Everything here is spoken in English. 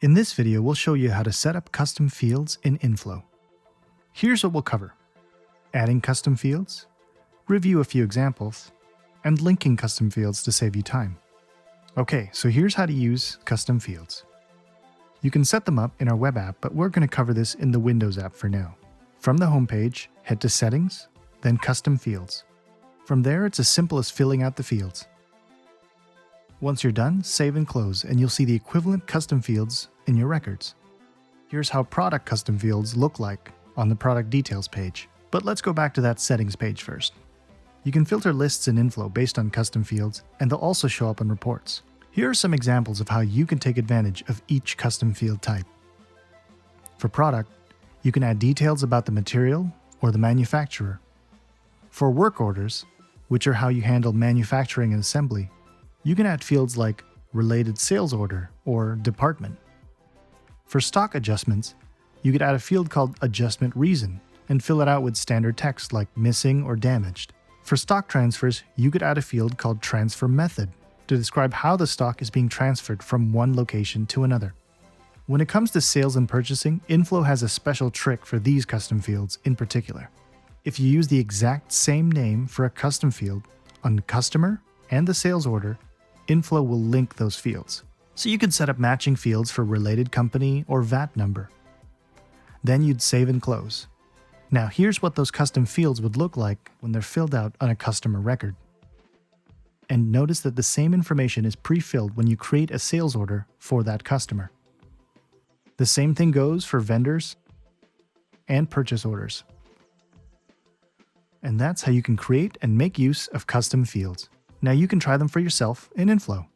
In this video, we'll show you how to set up custom fields in inFlow. Here's what we'll cover: adding custom fields, review a few examples, and linking custom fields to save you time. Okay, so here's how to use custom fields. You can set them up in our web app, but we're going to cover this in the Windows app for now. From the home page, head to Settings, then Custom Fields. From there, it's as simple as filling out the fields. Once you're done, save and close, and you'll see the equivalent custom fields in your records. Here's how product custom fields look like on the product details page. But let's go back to that settings page first. You can filter lists in inFlow based on custom fields, and they'll also show up in reports. Here are some examples of how you can take advantage of each custom field type. For product, you can add details about the material or the manufacturer. For work orders, which are how you handle manufacturing and assembly, you can add fields like related sales order or department. For stock adjustments, you could add a field called adjustment reason and fill it out with standard text like missing or damaged. For stock transfers, you could add a field called transfer method to describe how the stock is being transferred from one location to another. When it comes to sales and purchasing, inFlow has a special trick for these custom fields in particular. If you use the exact same name for a custom field on the customer and the sales order, inFlow will link those fields. So you could set up matching fields for related company or VAT number. Then you'd save and close. Now here's what those custom fields would look like when they're filled out on a customer record. And notice that the same information is pre-filled when you create a sales order for that customer. The same thing goes for vendors and purchase orders. And that's how you can create and make use of custom fields. Now you can try them for yourself in inFlow.